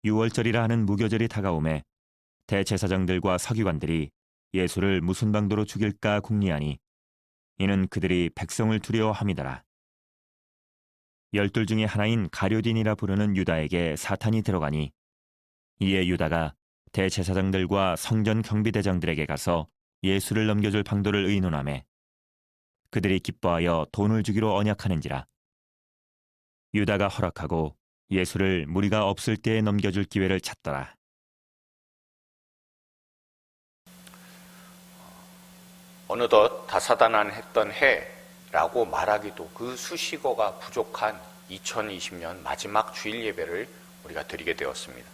유월절이라 하는 무교절이 다가오매 대제사장들과 서기관들이 예수를 무슨 방도로 죽일까 궁리하니 이는 그들이 백성을 두려워함이더라. 12 중에 하나인 가룟딘이라 부르는 유다에게 사탄이 들어가니 이에 유다가 대제사장들과 성전 경비대장들에게 가서 예수를 넘겨줄 방도를 의논하매 그들이 기뻐하여 돈을 주기로 언약하는지라. 유다가 허락하고 예수를 무리가 없을 때에 넘겨줄 기회를 찾더라. 어느덧 다사다난했던 해라고 말하기도 그 수식어가 부족한 2020년 마지막 주일 예배를 우리가 드리게 되었습니다.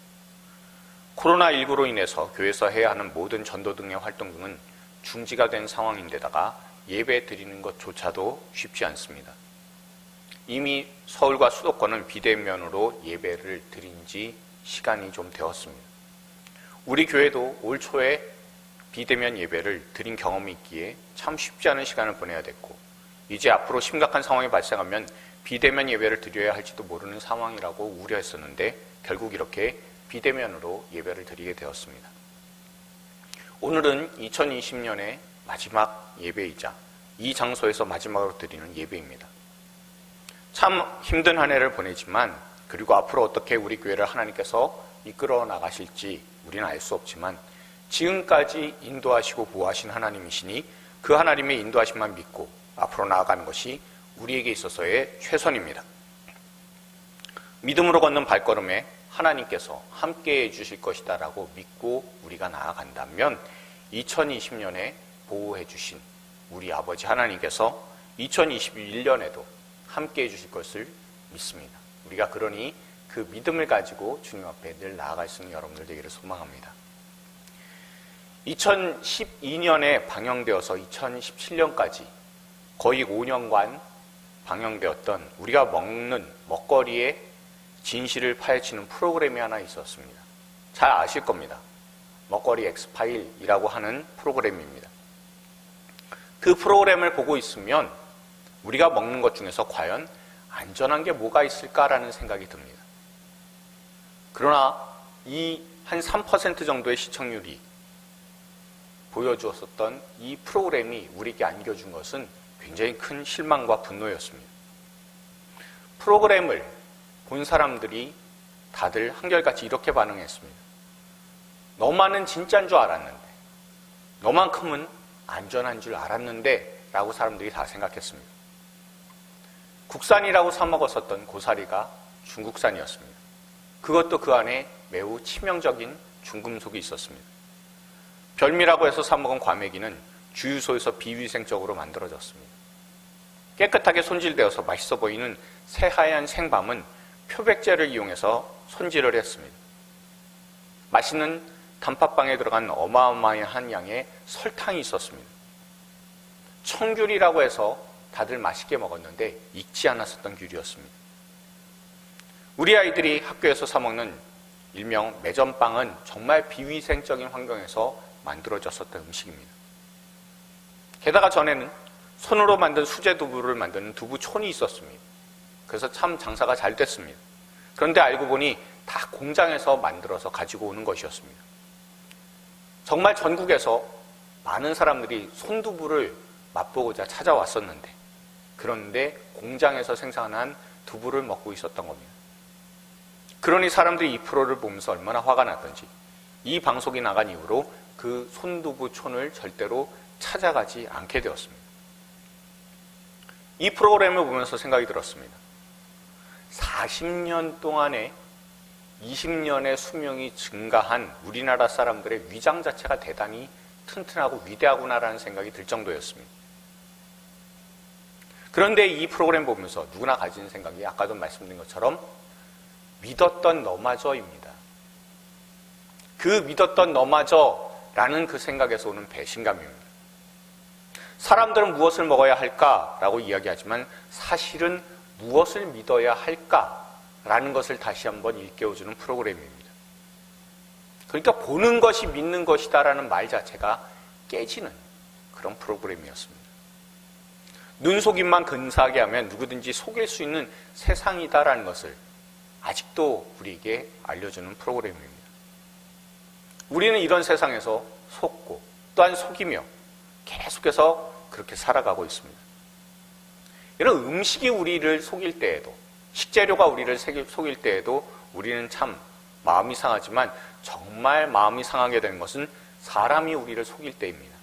코로나19로 인해서 교회에서 해야 하는 모든 전도 등의 활동 등은 중지가 된 상황인데다가 예배 드리는 것조차도 쉽지 않습니다. 이미 서울과 수도권은 비대면으로 예배를 드린 지 시간이 좀 되었습니다. 우리 교회도 올 초에 비대면 예배를 드린 경험이 있기에 참 쉽지 않은 시간을 보내야 됐고 이제 앞으로 심각한 상황이 발생하면 비대면 예배를 드려야 할지도 모르는 상황이라고 우려했었는데 결국 이렇게 비대면으로 예배를 드리게 되었습니다. 오늘은 2020년의 마지막 예배이자 이 장소에서 마지막으로 드리는 예배입니다. 참 힘든 한 해를 보내지만 그리고 앞으로 어떻게 우리 교회를 하나님께서 이끌어 나가실지 우리는 알 수 없지만 지금까지 인도하시고 보호하신 하나님이시니 그 하나님의 인도하심만 믿고 앞으로 나아가는 것이 우리에게 있어서의 최선입니다. 믿음으로 걷는 발걸음에 하나님께서 함께해 주실 것이다 라고 믿고 우리가 나아간다면 2020년에 보호해 주신 우리 아버지 하나님께서 2021년에도 함께해 주실 것을 믿습니다. 우리가 그러니 그 믿음을 가지고 주님 앞에 늘 나아갈 수 있는 여러분들 되기를 소망합니다. 2012년에 방영되어서 2017년까지 거의 5년간 방영되었던 우리가 먹는 먹거리의 진실을 파헤치는 프로그램이 하나 있었습니다. 잘 아실 겁니다. 먹거리 엑스파일이라고 하는 프로그램입니다. 그 프로그램을 보고 있으면 우리가 먹는 것 중에서 과연 안전한 게 뭐가 있을까라는 생각이 듭니다. 그러나 이 한 3% 정도의 시청률이 보여주었었던 이 프로그램이 우리에게 안겨준 것은 굉장히 큰 실망과 분노였습니다. 프로그램을 본 사람들이 다들 한결같이 이렇게 반응했습니다. 너만은 진짜인 줄 알았는데, 너만큼은 안전한 줄 알았는데 라고 사람들이 다 생각했습니다. 국산이라고 사먹었었던 고사리가 중국산이었습니다. 그것도 그 안에 매우 치명적인 중금속이 있었습니다. 별미라고 해서 사먹은 과메기는 주유소에서 비위생적으로 만들어졌습니다. 깨끗하게 손질되어서 맛있어 보이는 새하얀 생밤은 표백제를 이용해서 손질을 했습니다. 맛있는 단팥빵에 들어간 어마어마한 양의 설탕이 있었습니다. 청귤이라고 해서 다들 맛있게 먹었는데 익지 않았었던 귤이었습니다. 우리 아이들이 학교에서 사먹는 일명 매점빵은 정말 비위생적인 환경에서 만들어졌었던 음식입니다. 게다가 전에는 손으로 만든 수제 두부를 만드는 두부촌이 있었습니다. 그래서 참 장사가 잘 됐습니다. 그런데 알고 보니 다 공장에서 만들어서 가지고 오는 것이었습니다. 정말 전국에서 많은 사람들이 손두부를 맛보고자 찾아왔었는데 그런데 공장에서 생산한 두부를 먹고 있었던 겁니다. 그러니 사람들이 이 프로를 보면서 얼마나 화가 났던지 이 방송이 나간 이후로 그 손두부촌을 절대로 찾아가지 않게 되었습니다. 이 프로그램을 보면서 생각이 들었습니다. 40년 동안에 20년의 수명이 증가한 우리나라 사람들의 위장 자체가 대단히 튼튼하고 위대하구나라는 생각이 들 정도였습니다. 그런데 이 프로그램 보면서 누구나 가진 생각이 아까도 말씀드린 것처럼 믿었던 너마저입니다. 그 믿었던 너마저라는 그 생각에서 오는 배신감입니다. 사람들은 무엇을 먹어야 할까라고 이야기하지만 사실은 무엇을 믿어야 할까라는 것을 다시 한번 일깨워주는 프로그램입니다. 그러니까 보는 것이 믿는 것이다라는 말 자체가 깨지는 그런 프로그램이었습니다. 눈속임만 근사하게 하면 누구든지 속일 수 있는 세상이다라는 것을 아직도 우리에게 알려주는 프로그램입니다. 우리는 이런 세상에서 속고 또한 속이며 계속해서 그렇게 살아가고 있습니다. 이런 음식이 우리를 속일 때에도, 식재료가 우리를 속일 때에도 우리는 참 마음이 상하지만 정말 마음이 상하게 되는 것은 사람이 우리를 속일 때입니다.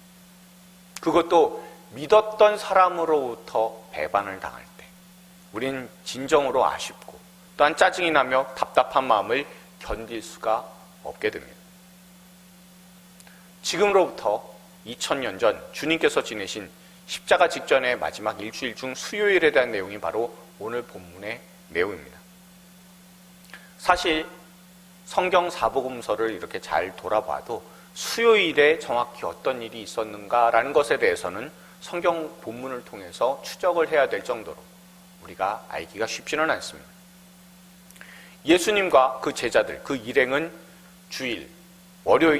그것도 믿었던 사람으로부터 배반을 당할 때 우리는 진정으로 아쉽고 또한 짜증이 나며 답답한 마음을 견딜 수가 없게 됩니다. 지금으로부터 2000년 전 주님께서 지내신 십자가 직전의 마지막 일주일 중 수요일에 대한 내용이 바로 오늘 본문의 내용입니다. 사실 성경 사복음서를 이렇게 잘 돌아봐도 수요일에 정확히 어떤 일이 있었는가라는 것에 대해서는 성경 본문을 통해서 추적을 해야 될 정도로 우리가 알기가 쉽지는 않습니다. 예수님과 그 제자들, 그 일행은 주일,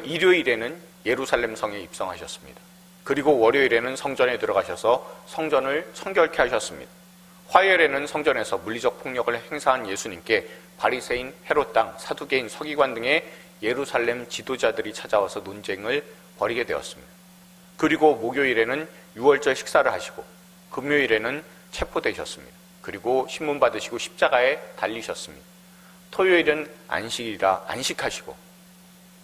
일요일에는 예루살렘 성에 입성하셨습니다. 그리고 월요일에는 성전에 들어가셔서 성전을 청결케 하셨습니다. 화요일에는 성전에서 물리적 폭력을 행사한 예수님께 바리새인, 헤롯 당, 사두개인, 서기관 등의 예루살렘 지도자들이 찾아와서 논쟁을 벌이게 되었습니다. 그리고 목요일에는 유월절 식사를 하시고 금요일에는 체포되셨습니다. 그리고 신문 받으시고 십자가에 달리셨습니다. 토요일은 안식이라 안식하시고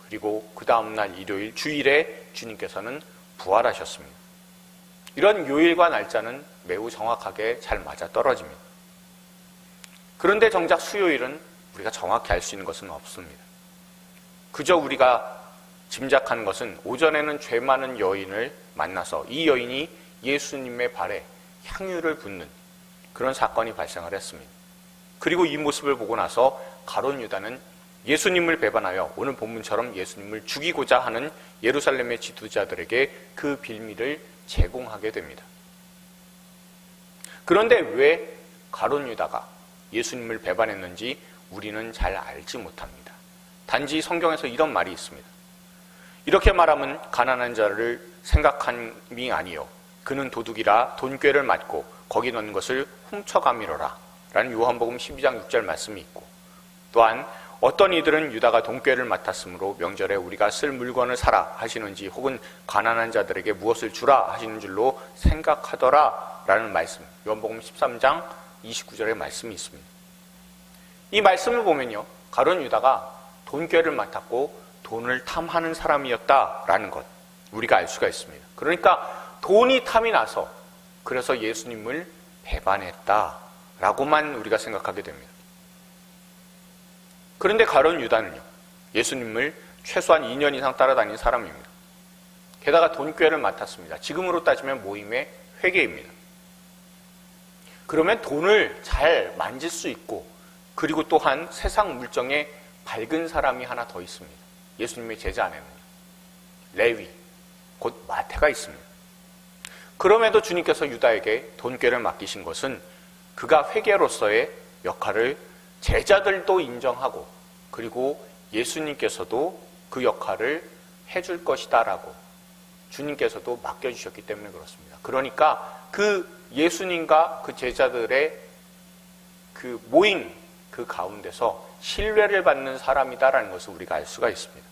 그리고 그 다음날 일요일 주일에 주님께서는 부활하셨습니다. 이런 요일과 날짜는 매우 정확하게 잘 맞아떨어집니다. 그런데 정작 수요일은 우리가 정확히 알 수 있는 것은 없습니다. 그저 우리가 짐작하는 것은 오전에는 죄 많은 여인을 만나서 이 여인이 예수님의 발에 향유를 붓는 그런 사건이 발생을 했습니다. 그리고 이 모습을 보고 나서 가룟 유다는 예수님을 배반하여 오늘 본문처럼 예수님을 죽이고자 하는 예루살렘의 지도자들에게 그 빌미를 제공하게 됩니다. 그런데 왜 가룟 유다가 예수님을 배반했는지 우리는 잘 알지 못합니다. 단지 성경에서 이런 말이 있습니다. 이렇게 말하면 가난한 자를 생각함이 아니요 그는 도둑이라 돈꾀를 맞고 거기 넣는 것을 훔쳐가미로라 라는 요한복음 12장 6절 말씀이 있고, 또한 어떤 이들은 유다가 돈꾀를 맡았으므로 명절에 우리가 쓸 물건을 사라 하시는지 혹은 가난한 자들에게 무엇을 주라 하시는 줄로 생각하더라 라는 말씀, 요한복음 13장 29절의 말씀이 있습니다. 이 말씀을 보면요, 가룟 유다가 돈꾀를 맡았고 돈을 탐하는 사람이었다라는 것 우리가 알 수가 있습니다. 그러니까 돈이 탐이 나서 그래서 예수님을 배반했다라고만 우리가 생각하게 됩니다. 그런데 가룟 유다는요, 예수님을 최소한 2년 이상 따라다닌 사람입니다. 게다가 돈꾀를 맡았습니다. 지금으로 따지면 모임의 회계입니다. 그러면 돈을 잘 만질 수 있고, 그리고 또한 세상 물정에 밝은 사람이 하나 더 있습니다. 예수님의 제자 안에는 레위, 곧 마태가 있습니다. 그럼에도 주님께서 유다에게 돈꾀를 맡기신 것은 그가 회계로서의 역할을 제자들도 인정하고 그리고 예수님께서도 그 역할을 해줄 것이다 라고 주님께서도 맡겨주셨기 때문에 그렇습니다. 그러니까 그 예수님과 그 제자들의 그 모임 그 가운데서 신뢰를 받는 사람이다라는 것을 우리가 알 수가 있습니다.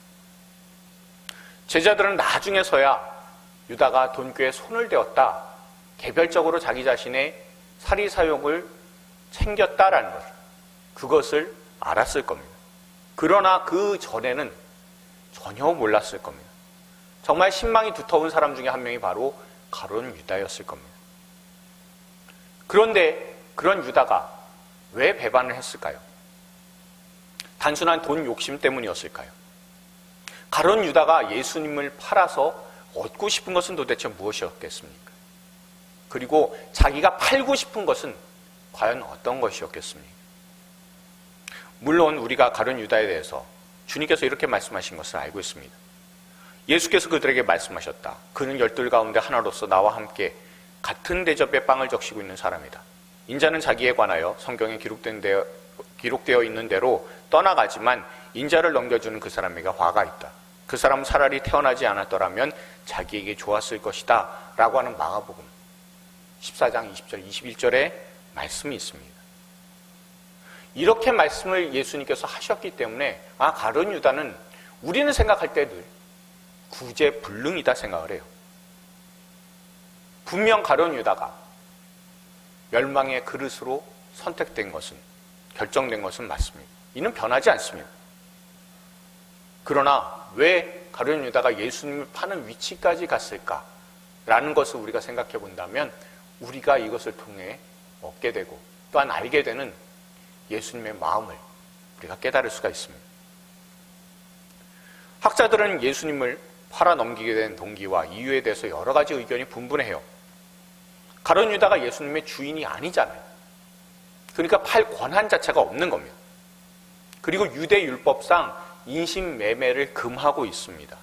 제자들은 나중에서야 유다가 돈꾀에 손을 대었다, 개별적으로 자기 자신의 사리사욕을 챙겼다라는 것, 그것을 알았을 겁니다. 그러나 그 전에는 전혀 몰랐을 겁니다. 정말 신망이 두터운 사람 중에 한 명이 바로 가룟 유다였을 겁니다. 그런데 그런 유다가 왜 배반을 했을까요? 단순한 돈 욕심 때문이었을까요? 가룟 유다가 예수님을 팔아서 얻고 싶은 것은 도대체 무엇이었겠습니까? 그리고 자기가 팔고 싶은 것은 과연 어떤 것이었겠습니까? 물론 우리가 가룟 유다에 대해서 주님께서 이렇게 말씀하신 것을 알고 있습니다. 예수께서 그들에게 말씀하셨다. 그는 열둘 가운데 하나로서 나와 함께 같은 대접에 빵을 적시고 있는 사람이다. 인자는 자기에 관하여 성경에 기록되어 있는 대로 떠나가지만 인자를 넘겨주는 그 사람에게 화가 있다. 그 사람은 차라리 태어나지 않았더라면 자기에게 좋았을 것이다 라고 하는 마가복음 14장 20절 21절의 말씀이 있습니다. 이렇게 말씀을 예수님께서 하셨기 때문에 가룟 유다는 우리는 생각할 때 늘 구제불능이다 생각을 해요. 분명 가룟 유다가 멸망의 그릇으로 선택된 것은, 결정된 것은 맞습니다. 이는 변하지 않습니다. 그러나 왜 가룟 유다가 예수님을 파는 위치까지 갔을까라는 것을 우리가 생각해 본다면 우리가 이것을 통해 얻게 되고 또한 알게 되는 예수님의 마음을 우리가 깨달을 수가 있습니다. 학자들은 예수님을 팔아 넘기게 된 동기와 이유에 대해서 여러 가지 의견이 분분해요. 가룟 유다가 예수님의 주인이 아니잖아요. 그러니까 팔 권한 자체가 없는 겁니다. 그리고 유대 율법상 인신매매를 금하고 있습니다.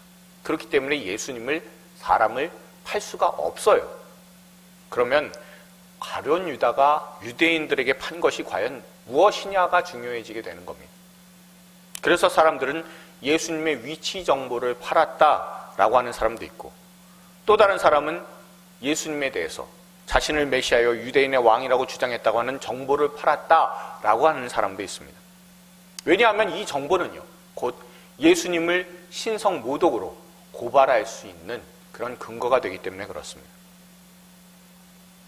그렇기 때문에 예수님을, 사람을 팔 수가 없어요. 그러면 가룟 유다가 유대인들에게 판 것이 과연 무엇이냐가 중요해지게 되는 겁니다. 그래서 사람들은 예수님의 위치 정보를 팔았다라고 하는 사람도 있고, 또 다른 사람은 예수님에 대해서 자신을 메시아여 유대인의 왕이라고 주장했다고 하는 정보를 팔았다라고 하는 사람도 있습니다. 왜냐하면 이 정보는요, 곧 예수님을 신성 모독으로 고발할 수 있는 그런 근거가 되기 때문에 그렇습니다.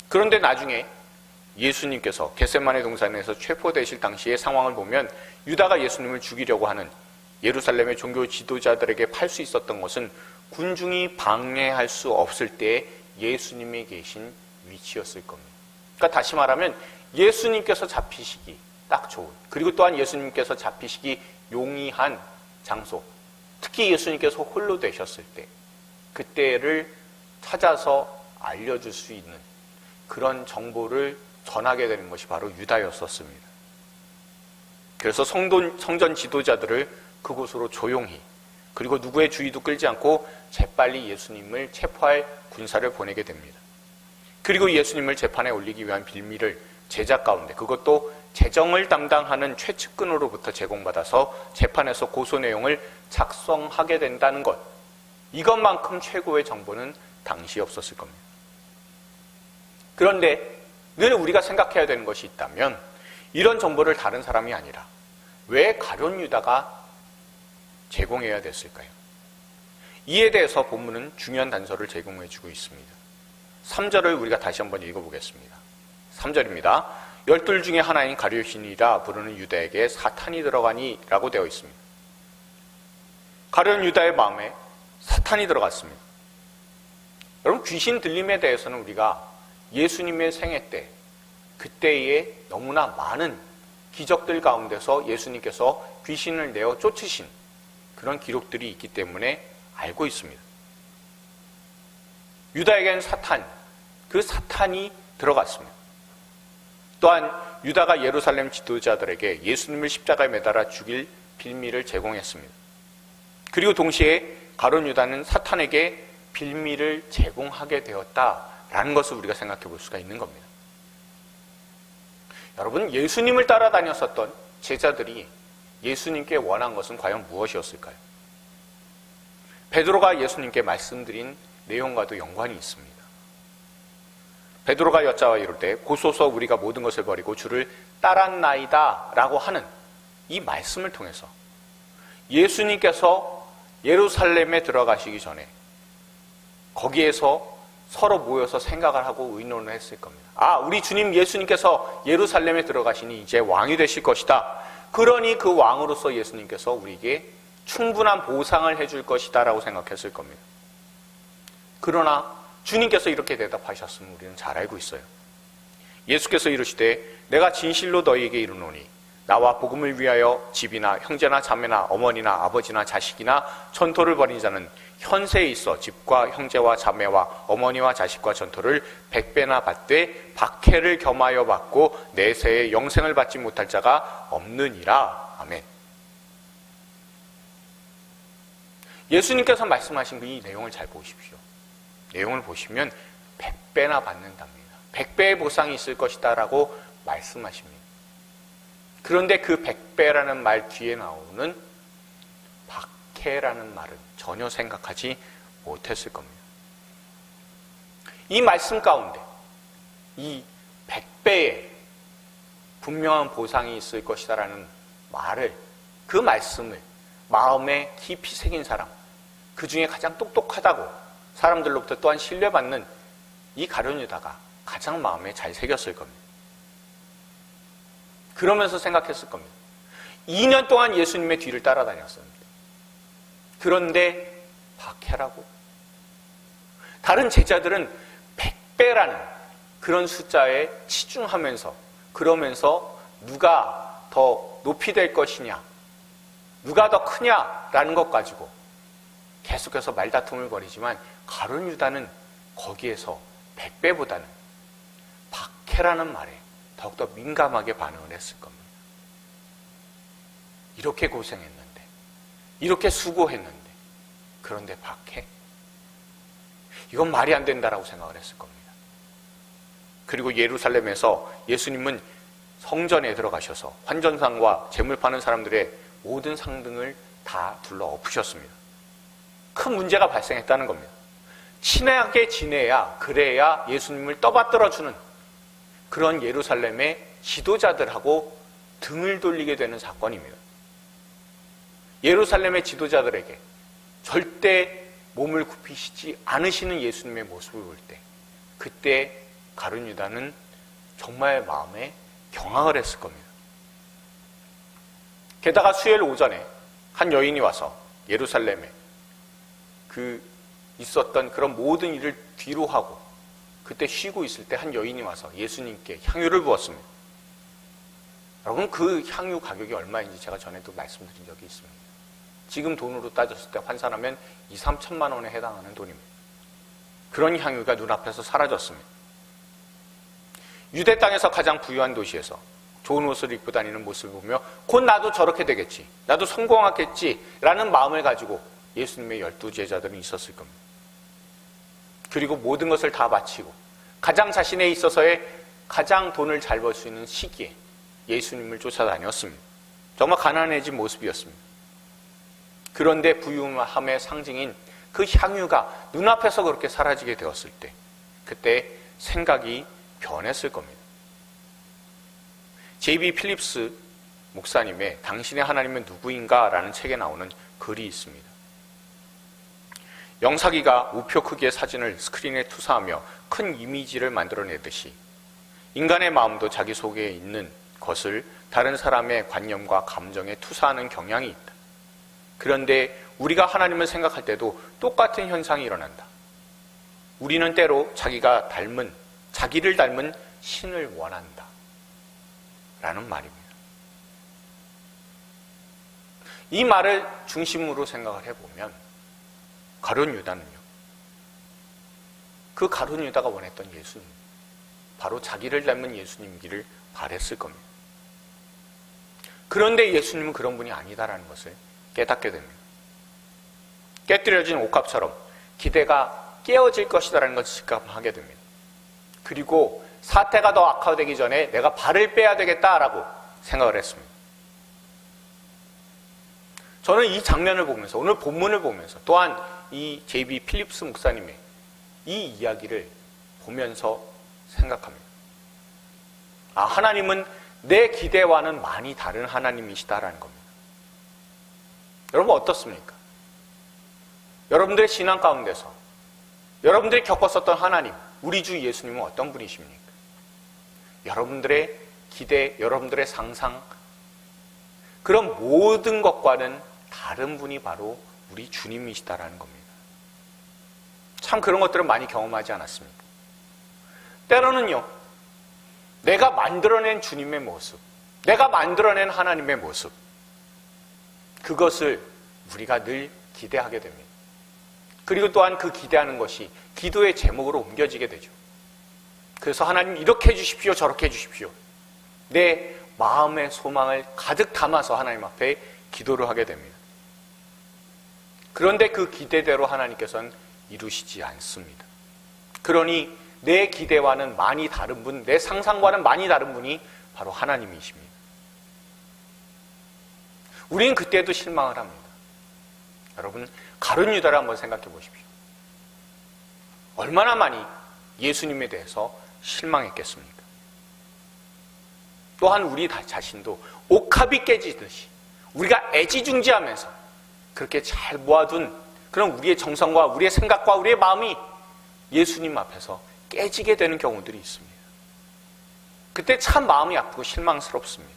그런데 나중에 예수님께서 겟세마네 동산에서 체포되실 당시의 상황을 보면 유다가 예수님을 죽이려고 하는 예루살렘의 종교 지도자들에게 팔 수 있었던 것은 군중이 방해할 수 없을 때에 예수님이 계신 위치였을 겁니다. 그러니까 다시 말하면 예수님께서 잡히시기 딱 좋은, 그리고 또한 예수님께서 잡히시기 용이한 장소, 특히 예수님께서 홀로 되셨을 때 그때를 찾아서 알려줄 수 있는 그런 정보를 전하게 되는 것이 바로 유다였었습니다. 그래서 성전 지도자들을 그곳으로 조용히, 그리고 누구의 주의도 끌지 않고 재빨리 예수님을 체포할 군사를 보내게 됩니다. 그리고 예수님을 재판에 올리기 위한 빌미를 제자 가운데, 그것도 재정을 담당하는 최측근으로부터 제공받아서 재판에서 고소 내용을 작성하게 된다는 것, 이것만큼 최고의 정보는 당시 없었을 겁니다. 그런데 늘 우리가 생각해야 되는 것이 있다면 이런 정보를 다른 사람이 아니라 왜 가룟 유다가 제공해야 됐을까요? 이에 대해서 본문은 중요한 단서를 제공해주고 있습니다. 3절을 우리가 다시 한번 읽어보겠습니다. 3절입니다. 12 중에 하나인 가룟이라 부르는 유다에게 사탄이 들어가니 라고 되어 있습니다. 가룟 유다의 마음에 사탄이 들어갔습니다. 여러분, 귀신 들림에 대해서는 우리가 예수님의 생애 때, 그때에 너무나 많은 기적들 가운데서 예수님께서 귀신을 내어 쫓으신 그런 기록들이 있기 때문에 알고 있습니다. 유다에게는 그 사탄이 들어갔습니다. 또한 유다가 예루살렘 지도자들에게 예수님을 십자가에 매달아 죽일 빌미를 제공했습니다. 그리고 동시에 가룟 유다는 사탄에게 빌미를 제공하게 되었다라는 것을 우리가 생각해 볼 수가 있는 겁니다. 여러분, 예수님을 따라다녔었던 제자들이 예수님께 원한 것은 과연 무엇이었을까요? 베드로가 예수님께 말씀드린 내용과도 연관이 있습니다. 베드로가 여자와 이룰 때 보소서 우리가 모든 것을 버리고 주를 따랐나이다 라고 하는 이 말씀을 통해서 예수님께서 예루살렘에 들어가시기 전에 거기에서 서로 모여서 생각을 하고 의논을 했을 겁니다. 우리 주님 예수님께서 예루살렘에 들어가시니 이제 왕이 되실 것이다. 그러니 그 왕으로서 예수님께서 우리에게 충분한 보상을 해줄 것이다 라고 생각했을 겁니다. 그러나 주님께서 이렇게 대답하셨음을 우리는 잘 알고 있어요. 예수께서 이르시되 내가 진실로 너희에게 이르노니 나와 복음을 위하여 집이나 형제나 자매나 어머니나 아버지나 자식이나 전토를 벌인 자는 현세에 있어 집과 형제와 자매와 어머니와 자식과 전토를 100배나 받되 박해를 겸하여 받고 내세에 영생을 받지 못할 자가 없느니라. 아멘. 예수님께서 말씀하신 이 내용을 잘 보십시오. 내용을 보시면 100배나 받는답니다. 100배의 보상이 있을 것이다 라고 말씀하십니다. 그런데 그 100배라는 말 뒤에 나오는 박해라는 말은 전혀 생각하지 못했을 겁니다. 이 말씀 가운데 이 100배의 분명한 보상이 있을 것이다라는 말을, 그 말씀을 마음에 깊이 새긴 사람, 그 중에 가장 똑똑하다고 사람들로부터 또한 신뢰받는 이 가룟 유다가 가장 마음에 잘 새겼을 겁니다. 그러면서 생각했을 겁니다. 2년 동안 예수님의 뒤를 따라다녔습니다. 그런데 박해라고? 다른 제자들은 100배라는 그런 숫자에 치중하면서, 그러면서 누가 더 높이 될 것이냐, 누가 더 크냐라는 것 가지고 계속해서 말다툼을 벌이지만, 가룟 유다는 거기에서 100배보다는 박해라는 말에 더욱더 민감하게 반응을 했을 겁니다. 이렇게 고생했는데, 이렇게 수고했는데, 그런데 박해? 이건 말이 안 된다라고 생각을 했을 겁니다. 그리고 예루살렘에서 예수님은 성전에 들어가셔서 환전상과 재물 파는 사람들의 모든 상등을 다 둘러 엎으셨습니다. 큰 문제가 발생했다는 겁니다. 친하게 지내야, 그래야 예수님을 떠받들어주는 그런 예루살렘의 지도자들하고 등을 돌리게 되는 사건입니다. 예루살렘의 지도자들에게 절대 몸을 굽히시지 않으시는 예수님의 모습을 볼 때, 그때 가룟 유다는 정말 마음에 경악을 했을 겁니다. 게다가 수요일 오전에 한 여인이 와서 예루살렘에 그 있었던 그런 모든 일을 뒤로 하고 그때 쉬고 있을 때 한 여인이 와서 예수님께 향유를 부었습니다. 여러분, 그 향유 가격이 얼마인지 제가 전에도 말씀드린 적이 있습니다. 지금 돈으로 따졌을 때 환산하면 2, 3천만 원에 해당하는 돈입니다. 그런 향유가 눈앞에서 사라졌습니다. 유대 땅에서 가장 부유한 도시에서 좋은 옷을 입고 다니는 모습을 보며 곧 나도 저렇게 되겠지, 나도 성공하겠지 라는 마음을 가지고 예수님의 12제자들은 있었을 겁니다. 그리고 모든 것을 다 바치고 가장 자신에 있어서의 가장 돈을 잘 벌 수 있는 시기에 예수님을 쫓아다녔습니다. 정말 가난해진 모습이었습니다. 그런데 부유함의 상징인 그 향유가 눈앞에서 그렇게 사라지게 되었을 때, 그때 생각이 변했을 겁니다. J.B. 필립스 목사님의 당신의 하나님은 누구인가? 라는 책에 나오는 글이 있습니다. 영사기가 우표 크기의 사진을 스크린에 투사하며 큰 이미지를 만들어내듯이 인간의 마음도 자기 속에 있는 것을 다른 사람의 관념과 감정에 투사하는 경향이 있다. 그런데 우리가 하나님을 생각할 때도 똑같은 현상이 일어난다. 우리는 때로 자기를 닮은 신을 원한다. 라는 말입니다. 이 말을 중심으로 생각을 해보면 가룟 유다는요, 그 가룟 유다가 원했던 예수님, 바로 자기를 닮은 예수님이기를 바랬을 겁니다. 그런데 예수님은 그런 분이 아니다라는 것을 깨닫게 됩니다. 깨뜨려진 옥합처럼 기대가 깨어질 것이다라는 것을 직감하게 됩니다. 그리고 사태가 더 악화되기 전에 내가 발을 빼야 되겠다라고 생각을 했습니다. 저는 이 장면을 보면서, 오늘 본문을 보면서, 또한 이 J.B. 필립스 목사님의 이 이야기를 보면서 생각합니다. 아, 하나님은 내 기대와는 많이 다른 하나님이시다라는 겁니다. 여러분 어떻습니까? 여러분들의 신앙 가운데서 여러분들이 겪었었던 하나님, 우리 주 예수님은 어떤 분이십니까? 여러분들의 기대, 여러분들의 상상, 그런 모든 것과는 다른 분이 바로 우리 주님이시다라는 겁니다. 참 그런 것들은 많이 경험하지 않았습니까? 때로는요, 내가 만들어낸 주님의 모습, 내가 만들어낸 하나님의 모습, 그것을 우리가 늘 기대하게 됩니다. 그리고 또한 그 기대하는 것이 기도의 제목으로 옮겨지게 되죠. 그래서 하나님 이렇게 해주십시오, 저렇게 해주십시오. 내 마음의 소망을 가득 담아서 하나님 앞에 기도를 하게 됩니다. 그런데 그 기대대로 하나님께서는 이루시지 않습니다. 그러니 내 기대와는 많이 다른 분, 내 상상과는 많이 다른 분이 바로 하나님이십니다. 우리는 그때도 실망을 합니다. 여러분, 가룟 유다를 한번 생각해 보십시오. 얼마나 많이 예수님에 대해서 실망했겠습니까? 또한 우리 자신도 옥합이 깨지듯이 우리가 애지중지하면서 그렇게 잘 모아둔 그런 우리의 정성과 우리의 생각과 우리의 마음이 예수님 앞에서 깨지게 되는 경우들이 있습니다. 그때 참 마음이 아프고 실망스럽습니다.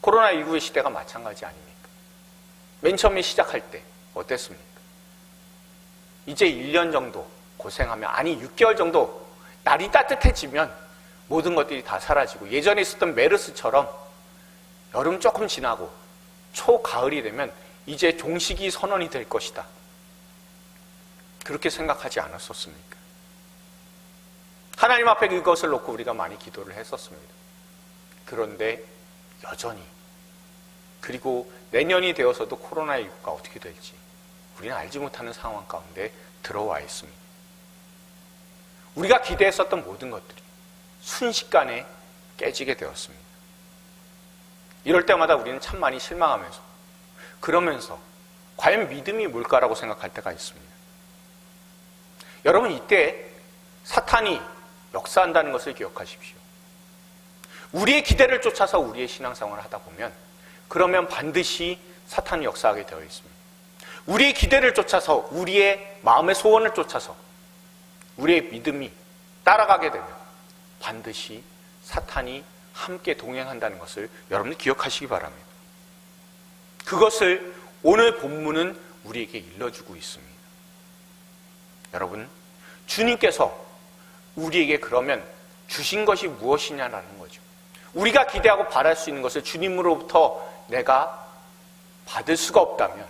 코로나19의 시대가 마찬가지 아닙니까? 맨 처음에 시작할 때 어땠습니까? 이제 1년 정도 고생하면, 아니 6개월 정도 날이 따뜻해지면 모든 것들이 다 사라지고 예전에 있었던 메르스처럼 여름 조금 지나고 초가을이 되면 이제 종식이 선언이 될 것이다. 그렇게 생각하지 않았었습니까? 하나님 앞에 그것을 놓고 우리가 많이 기도를 했었습니다. 그런데 여전히, 그리고 내년이 되어서도 코로나19가 어떻게 될지 우리는 알지 못하는 상황 가운데 들어와 있습니다. 우리가 기대했었던 모든 것들이 순식간에 깨지게 되었습니다. 이럴 때마다 우리는 참 많이 실망하면서, 그러면서 과연 믿음이 뭘까라고 생각할 때가 있습니다. 여러분, 이때 사탄이 역사한다는 것을 기억하십시오. 우리의 기대를 쫓아서 우리의 신앙생활을 하다 보면 그러면 반드시 사탄이 역사하게 되어 있습니다. 우리의 기대를 쫓아서, 우리의 마음의 소원을 쫓아서 우리의 믿음이 따라가게 되면 반드시 사탄이 함께 동행한다는 것을 여러분들 기억하시기 바랍니다. 그것을 오늘 본문은 우리에게 일러주고 있습니다. 여러분, 주님께서 우리에게 그러면 주신 것이 무엇이냐라는 거죠. 우리가 기대하고 바랄 수 있는 것을 주님으로부터 내가 받을 수가 없다면,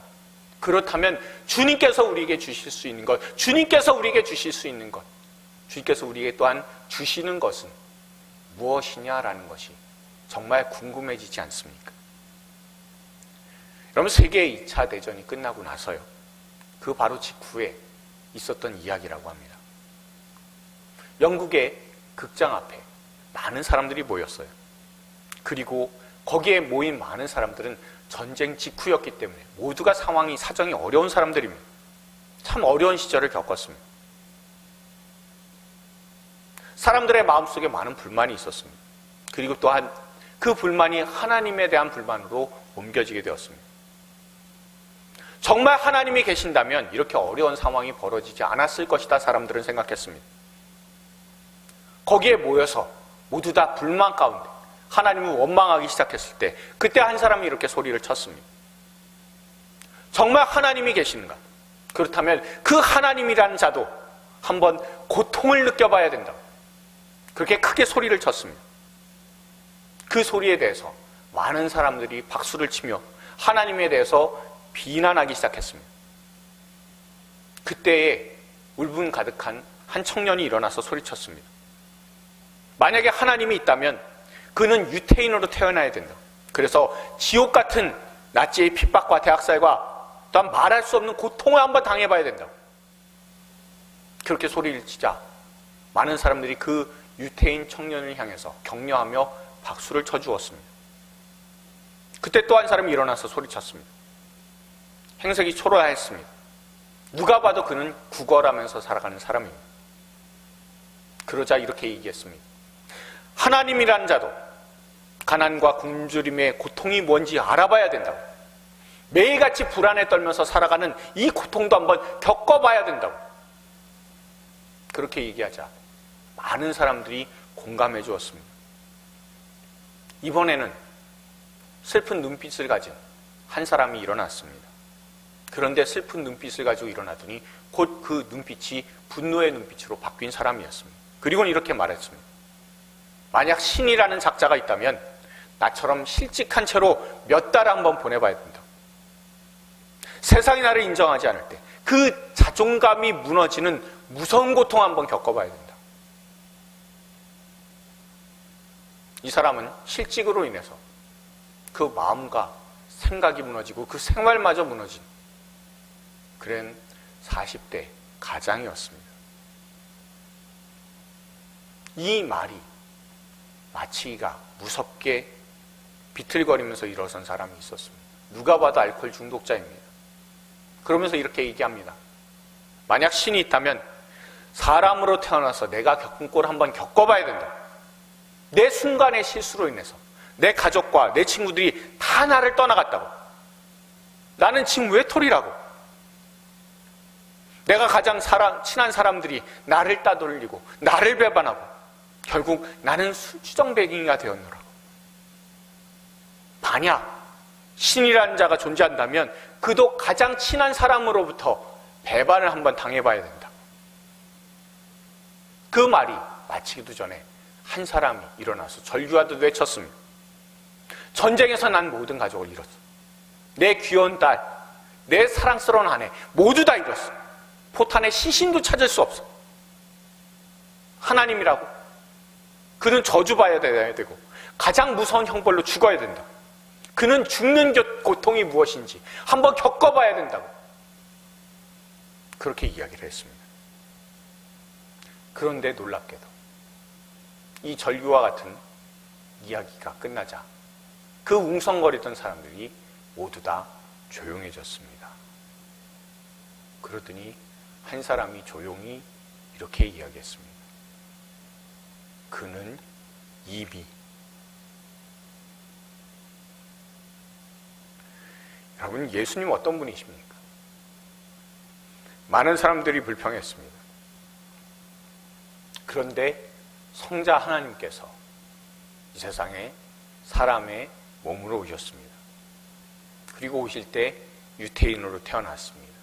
그렇다면 주님께서 우리에게 주실 수 있는 것, 주님께서 우리에게 주실 수 있는 것, 주님께서 우리에게 또한 주시는 것은 무엇이냐라는 것이 정말 궁금해지지 않습니까? 여러분, 세계 2차 대전이 끝나고 나서요, 그 바로 직후에 있었던 이야기라고 합니다. 영국의 극장 앞에 많은 사람들이 모였어요. 그리고 거기에 모인 많은 사람들은 전쟁 직후였기 때문에 모두가 사정이 어려운 사람들입니다. 참 어려운 시절을 겪었습니다. 사람들의 마음속에 많은 불만이 있었습니다. 그리고 또한 그 불만이 하나님에 대한 불만으로 옮겨지게 되었습니다. 정말 하나님이 계신다면 이렇게 어려운 상황이 벌어지지 않았을 것이다, 사람들은 생각했습니다. 거기에 모여서 모두 다 불만 가운데 하나님을 원망하기 시작했을 때, 그때 한 사람이 이렇게 소리를 쳤습니다. 정말 하나님이 계시는가? 그렇다면 그 하나님이라는 자도 한번 고통을 느껴봐야 된다고, 그렇게 크게 소리를 쳤습니다. 그 소리에 대해서 많은 사람들이 박수를 치며 하나님에 대해서 비난하기 시작했습니다. 그때에 울분 가득한 한 청년이 일어나서 소리쳤습니다. 만약에 하나님이 있다면 그는 유태인으로 태어나야 된다. 그래서 지옥 같은 나치의 핍박과 대학살과 또한 말할 수 없는 고통을 한번 당해봐야 된다. 그렇게 소리를 치자 많은 사람들이 그 유태인 청년을 향해서 격려하며 박수를 쳐주었습니다. 그때 또 한 사람이 일어나서 소리쳤습니다. 행색이 초라했습니다. 누가 봐도 그는 구걸하면서 살아가는 사람입니다. 그러자 이렇게 얘기했습니다. 하나님이라는 자도 가난과 굶주림의 고통이 뭔지 알아봐야 된다고, 매일같이 불안에 떨면서 살아가는 이 고통도 한번 겪어봐야 된다고, 그렇게 얘기하자 많은 사람들이 공감해 주었습니다. 이번에는 슬픈 눈빛을 가진 한 사람이 일어났습니다. 그런데 슬픈 눈빛을 가지고 일어나더니 곧 그 눈빛이 분노의 눈빛으로 바뀐 사람이었습니다. 그리고는 이렇게 말했습니다. 만약 신이라는 작자가 있다면 나처럼 실직한 채로 몇 달 한번 보내봐야 된다. 세상이 나를 인정하지 않을 때 그 자존감이 무너지는 무서운 고통 한번 겪어봐야 된다. 이 사람은 실직으로 인해서 그 마음과 생각이 무너지고 그 생활마저 무너진 그런 40대 가장이었습니다. 이 말이 마치기가 무섭게 비틀거리면서 일어선 사람이 있었습니다. 누가 봐도 알코올 중독자입니다. 그러면서 이렇게 얘기합니다. 만약 신이 있다면 사람으로 태어나서 내가 겪은 꼴을 한번 겪어봐야 된다. 내 순간의 실수로 인해서 내 가족과 내 친구들이 다 나를 떠나갔다고. 나는 지금 외톨이라고. 내가 가장 친한 사람들이 나를 따돌리고 나를 배반하고 결국 나는 술주정뱅이가 되었노라고. 만약 신이라는 자가 존재한다면 그도 가장 친한 사람으로부터 배반을 한번 당해봐야 된다. 그 말이 마치기도 전에 한 사람이 일어나서 절규하듯 외쳤습니다. 전쟁에서 난 모든 가족을 잃었어. 내 귀여운 딸, 내 사랑스러운 아내 모두 다 잃었어. 포탄의 시신도 찾을 수 없어. 하나님이라고? 그는 저주받아야 되고 가장 무서운 형벌로 죽어야 된다. 그는 죽는 고통이 무엇인지 한번 겪어봐야 된다고. 그렇게 이야기를 했습니다. 그런데 놀랍게도 이 절규와 같은 이야기가 끝나자 그 웅성거리던 사람들이 모두 다 조용해졌습니다. 그러더니 한 사람이 조용히 이렇게 이야기했습니다. 그는 이미. 여러분, 예수님 어떤 분이십니까? 많은 사람들이 불평했습니다. 그런데 성자 하나님께서 이 세상에 사람의 몸으로 오셨습니다. 그리고 오실 때 유태인으로 태어났습니다.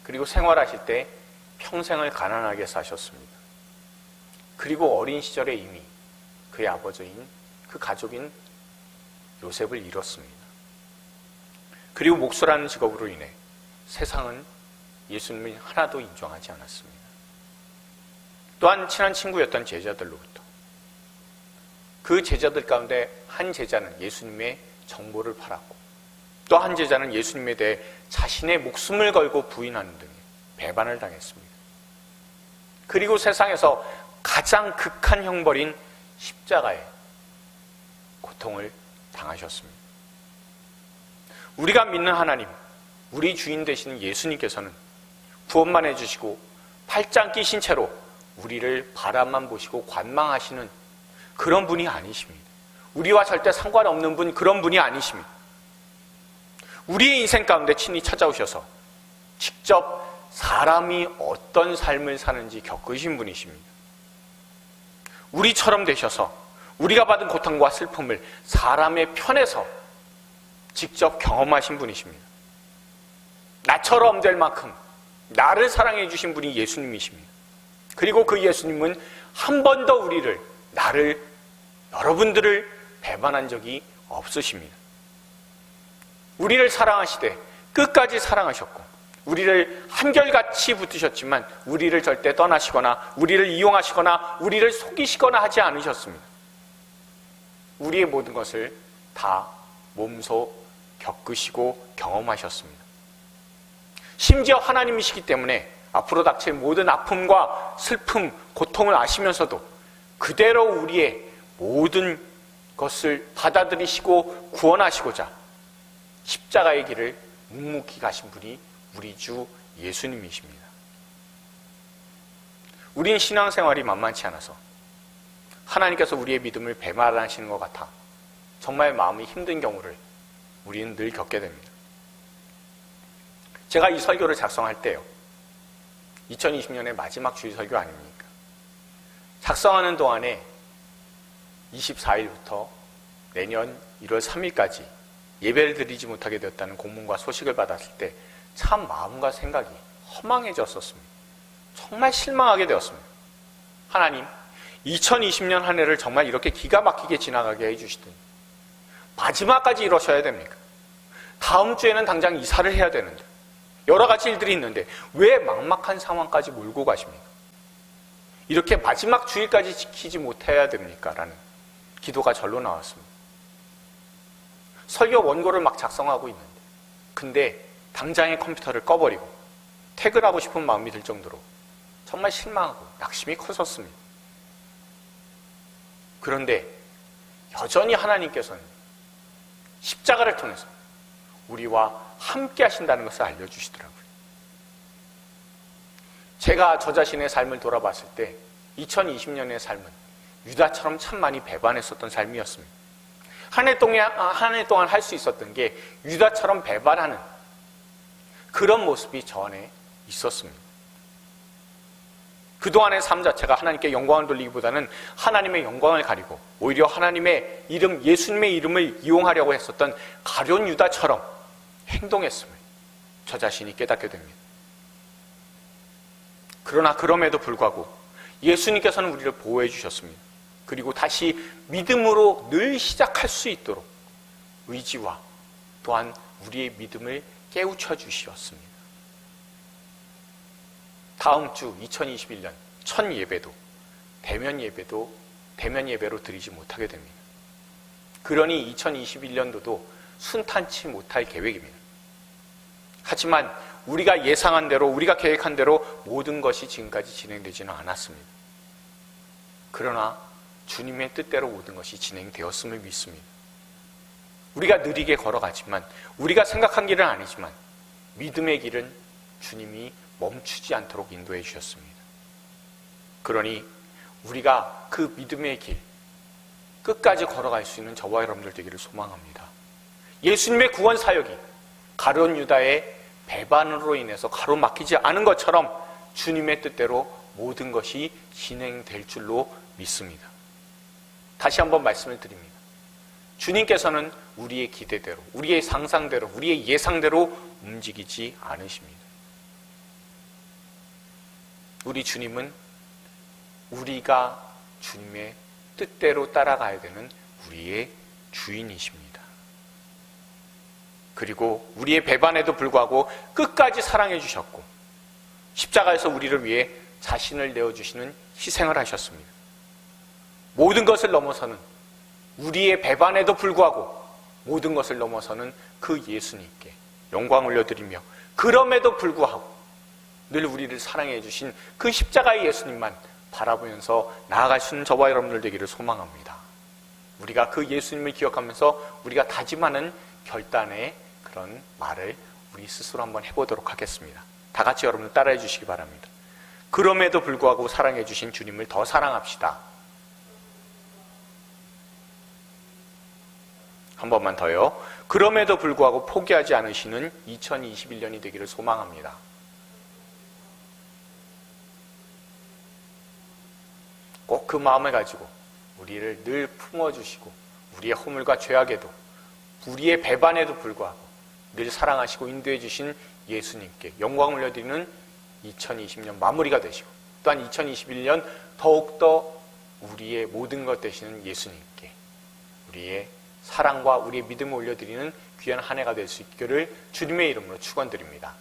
그리고 생활하실 때 평생을 가난하게 사셨습니다. 그리고 어린 시절에 이미 그의 아버지인 그 가족인 요셉을 잃었습니다. 그리고 목수라는 직업으로 인해 세상은 예수님을 하나도 인정하지 않았습니다. 또한 친한 친구였던 제자들로부터 그 제자들 가운데 한 제자는 예수님의 정보를 팔았고 또 한 제자는 예수님에 대해 자신의 목숨을 걸고 부인하는 등의 배반을 당했습니다. 그리고 세상에서 가장 극한 형벌인 십자가의 고통을 당하셨습니다. 우리가 믿는 하나님, 우리 주인 되시는 예수님께서는 구원만 해주시고 팔짱 끼신 채로 우리를 바라만 보시고 관망하시는 그런 분이 아니십니다. 우리와 절대 상관없는 분, 그런 분이 아니십니다. 우리의 인생 가운데 친히 찾아오셔서 직접 사람이 어떤 삶을 사는지 겪으신 분이십니다. 우리처럼 되셔서 우리가 받은 고통과 슬픔을 사람의 편에서 직접 경험하신 분이십니다. 나처럼 될 만큼 나를 사랑해 주신 분이 예수님이십니다. 그리고 그 예수님은 한 번도 우리를, 나를, 여러분들을 배반한 적이 없으십니다. 우리를 사랑하시되 끝까지 사랑하셨고 우리를 한결같이 붙드셨지만 우리를 절대 떠나시거나 우리를 이용하시거나 우리를 속이시거나 하지 않으셨습니다. 우리의 모든 것을 다 몸소 겪으시고 경험하셨습니다. 심지어 하나님이시기 때문에 앞으로 닥칠 모든 아픔과 슬픔, 고통을 아시면서도 그대로 우리의 모든 것을 받아들이시고 구원하시고자 십자가의 길을 묵묵히 가신 분이 우리 주 예수님이십니다. 우린 신앙생활이 만만치 않아서 하나님께서 우리의 믿음을 배반하시는 것 같아 정말 마음이 힘든 경우를 우리는 늘 겪게 됩니다. 제가 이 설교를 작성할 때요, 2020년의 마지막 주일 설교 아닙니까? 작성하는 동안에 24일부터 내년 1월 3일까지 예배를 드리지 못하게 되었다는 공문과 소식을 받았을 때 참 마음과 생각이 허망해졌었습니다. 정말 실망하게 되었습니다. 하나님, 2020년 한 해를 정말 이렇게 기가 막히게 지나가게 해주시더니 마지막까지 이러셔야 됩니까? 다음 주에는 당장 이사를 해야 되는데 여러 가지 일들이 있는데 왜 막막한 상황까지 몰고 가십니까? 이렇게 마지막 주일까지 지키지 못해야 됩니까? 라는 기도가 절로 나왔습니다. 설교 원고를 막 작성하고 있는데 근데 당장에 컴퓨터를 꺼버리고 퇴근하고 싶은 마음이 들 정도로 정말 실망하고 낙심이 컸었습니다. 그런데 여전히 하나님께서는 십자가를 통해서 우리와 함께 하신다는 것을 알려주시더라고요. 제가 저 자신의 삶을 돌아봤을 때 2020년의 삶은 유다처럼 참 많이 배반했었던 삶이었습니다. 한 해 동안 할 수 있었던 게 유다처럼 배반하는 그런 모습이 저 안에 있었습니다. 그동안의 삶 자체가 하나님께 영광을 돌리기보다는 하나님의 영광을 가리고 오히려 하나님의 이름, 예수님의 이름을 이용하려고 했었던 가룟 유다처럼 행동했음을 저 자신이 깨닫게 됩니다. 그러나 그럼에도 불구하고 예수님께서는 우리를 보호해 주셨습니다. 그리고 다시 믿음으로 늘 시작할 수 있도록 의지와 또한 우리의 믿음을 깨우쳐 주셨습니다. 다음 주 2021년 첫 예배도 대면 예배로 드리지 못하게 됩니다. 그러니 2021년도도 순탄치 못할 계획입니다. 하지만 우리가 예상한 대로, 우리가 계획한 대로 모든 것이 지금까지 진행되지는 않았습니다. 그러나 주님의 뜻대로 모든 것이 진행되었음을 믿습니다. 우리가 느리게 걸어가지만, 우리가 생각한 길은 아니지만 믿음의 길은 주님이 멈추지 않도록 인도해 주셨습니다. 그러니 우리가 그 믿음의 길 끝까지 걸어갈 수 있는 저와 여러분들 되기를 소망합니다. 예수님의 구원 사역이 가룟 유다의 배반으로 인해서 가로막히지 않은 것처럼 주님의 뜻대로 모든 것이 진행될 줄로 믿습니다. 다시 한번 말씀을 드립니다. 주님께서는 우리의 기대대로, 우리의 상상대로, 우리의 예상대로 움직이지 않으십니다. 우리 주님은 우리가 주님의 뜻대로 따라가야 되는 우리의 주인이십니다. 그리고 우리의 배반에도 불구하고 끝까지 사랑해 주셨고 십자가에서 우리를 위해 자신을 내어주시는 희생을 하셨습니다. 모든 것을 넘어서는, 우리의 배반에도 불구하고 모든 것을 넘어서는 그 예수님께 영광 올려드리며 그럼에도 불구하고 늘 우리를 사랑해 주신 그 십자가의 예수님만 바라보면서 나아갈 수 있는 저와 여러분들 되기를 소망합니다. 우리가 그 예수님을 기억하면서 우리가 다짐하는 결단의 그런 말을 우리 스스로 한번 해보도록 하겠습니다. 다 같이 여러분 따라해 주시기 바랍니다. 그럼에도 불구하고 사랑해 주신 주님을 더 사랑합시다. 한 번만 더요. 그럼에도 불구하고 포기하지 않으시는 2021년이 되기를 소망합니다. 꼭 그 마음을 가지고 우리를 늘 품어주시고 우리의 허물과 죄악에도 우리의 배반에도 불구하고 늘 사랑하시고 인도해 주신 예수님께 영광을 올려드리는 2020년 마무리가 되시고 또한 2021년 더욱더 우리의 모든 것 되시는 예수님께 우리의 사랑과 우리의 믿음을 올려드리는 귀한 한 해가 될 수 있기를 주님의 이름으로 축원드립니다.